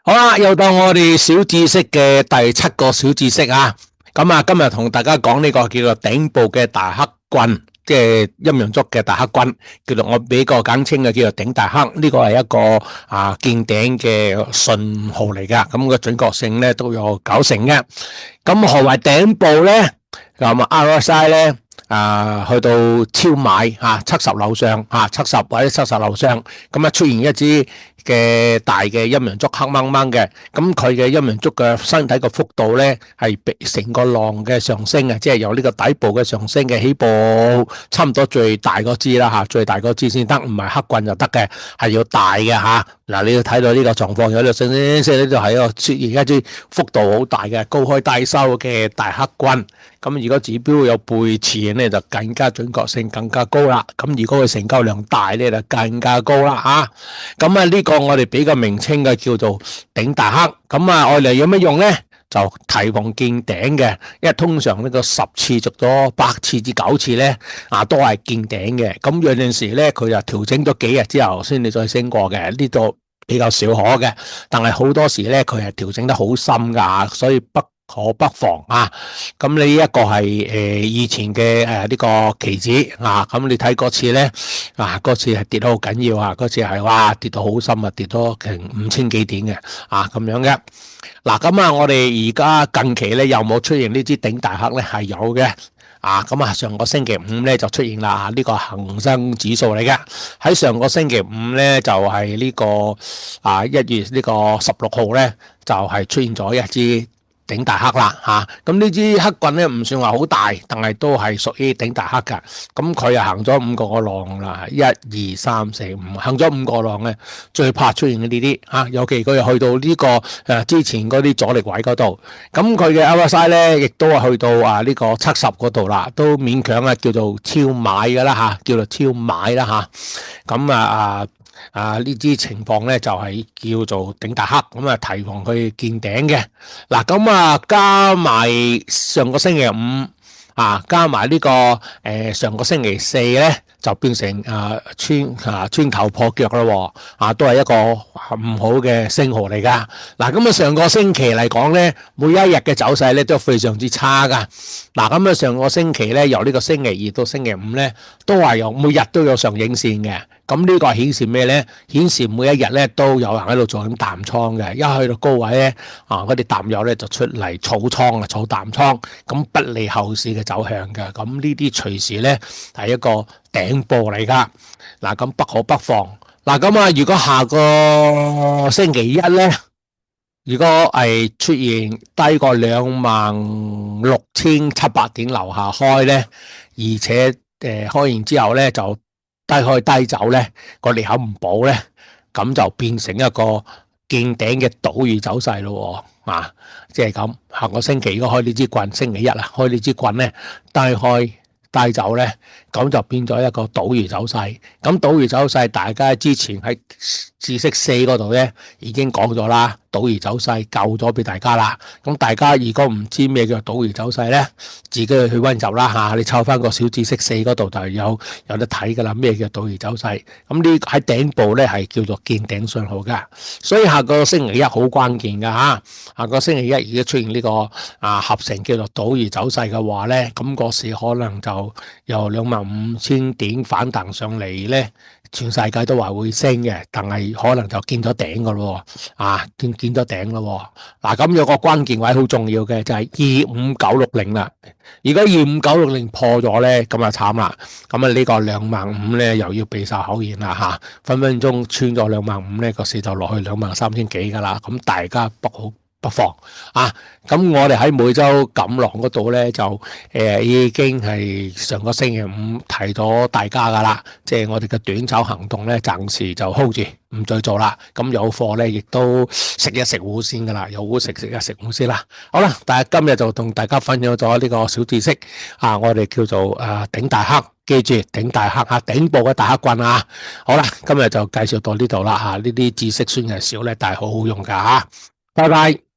好啦，又到我哋小知識嘅第七個小知識啊！咁啊，今日同大家講呢個叫做頂部嘅大黑棍，即係陰陽燭嘅大黑棍，叫做我俾個簡稱嘅叫做頂大黑。呢個係一個見頂嘅信號嚟噶，咁個準確性咧都有90%嘅。咁何為頂部咧？咁RSI 咧去到超買70樓上70或者70樓上，咁啊出現一支嘅大嘅陰陽燭黑掹掹嘅，咁佢嘅陰陽燭嘅身體個幅度咧係成個浪嘅上升啊，即係由呢個底部嘅上升嘅起步，差唔多最大嗰支啦最大嗰支先得，唔係黑棍就得嘅，係要大嘅嗱，你要睇到呢個狀況，有啲升升升呢度係一個出現一支幅度好大嘅高開低收嘅大黑棍。咁如果指標有背馳咧，就更加準確性更加高啦。咁如果佢成交量大咧，就更加高啦咁呢個我哋俾個名稱嘅叫做頂大黑。咁我哋有咩用咧？就提防見頂嘅，因為通常呢個10次做咗8次至9次咧都係見頂嘅。咁有陣時咧佢就調整咗幾日之後先至再升過嘅，呢度比較少可嘅。但係好多時咧佢係調整得好深噶，所以不可不防咁呢一個係以前嘅呢個期指咁你睇嗰次咧嗰次係跌得好緊要嗰次係哇跌到好深跌咗成5000幾點嘅咁樣嘅。咁我哋而家近期咧有冇出現呢支頂大黑咧？係有嘅上個星期五咧就出現啦呢個恒生指數嚟嘅。喺上個星期五咧就係呢個1月呢個16號咧就係出現咗一支頂大黑啦咁呢支黑棍咧唔算話好大，但係都係屬於頂大黑㗎。咁佢又行咗5個浪啦，1、2、3、4、5，行咗5個浪咧，最怕出現呢啲尤其佢又去到呢個之前嗰啲阻力位嗰度，咁佢嘅 RSI 咧亦都係去到呢個70嗰度啦，都勉強叫做超買㗎啦叫做超買啦咁呢啲情況咧就係叫做頂大黑，咁提防佢見頂嘅。咁加埋上個星期五加埋呢個上個星期四咧就變成穿頭破腳啦都係一個唔好嘅星號嚟噶。咁上個星期嚟講咧，每一日嘅走勢咧都非常之差噶。咁上個星期咧由呢個星期二到星期五咧都係有每日都有上影線嘅。咁呢個係顯示咩咧？顯示每一日咧都有人喺度做緊淡倉嘅，一去到高位咧嗰啲淡友咧就出嚟儲倉儲淡倉，咁不利後市嘅走向嘅。咁呢啲隨時咧係一個頂部嚟噶。咁不可不防。如果下個星期一咧，如果係出現低過26,700點樓下開咧，而且開完之後咧就低開低走咧，個裂口唔補咧，咁就變成一個見頂嘅倒魚走勢咯即係咁。下個星期如果開呢支棍，星期一開呢支棍咧，低開低走咧，咁就變咗一個倒魚走勢。咁倒魚走勢，大家之前喺知識4嗰度咧已經講咗啦，倒魚走勢教咗俾大家啦。咁大家如果唔知咩叫倒魚走勢咧，自己去溫習啦你抄翻個小知識4嗰度就有得睇噶啦。咩叫倒魚走勢？咁呢喺頂部咧係叫做見頂信號噶。所以下個星期一好關鍵噶下個星期一如果出現呢個合成叫做倒魚走勢嘅話咧，咁個市可能就由25,000點反彈上嚟咧，全世界都話會升嘅，但係可能就見咗頂噶咯見咗頂咯咁有個關鍵位好重要嘅就係25960啦。如果25960破咗咧，咁就慘啦。咁呢個25,000咧又要備受考驗啦分分鐘穿咗25,000咧，個市就落去23,000幾噶啦。咁大家不妨咁我哋喺每周錦囊嗰度咧就已經係上個星期五提咗大家噶啦，即係我哋嘅短炒行動咧暫時就 hold 住唔再做啦。咁有貨咧亦都食一食糊先噶啦，有糊食一食糊先啦。好啦，但係今日就同大家分享咗呢個小知識我哋叫做頂大黑，記住頂大黑頂部嘅大黑棍好啦，今日就介紹到呢度啦呢啲知識雖然係少咧，但係好好用噶拜拜。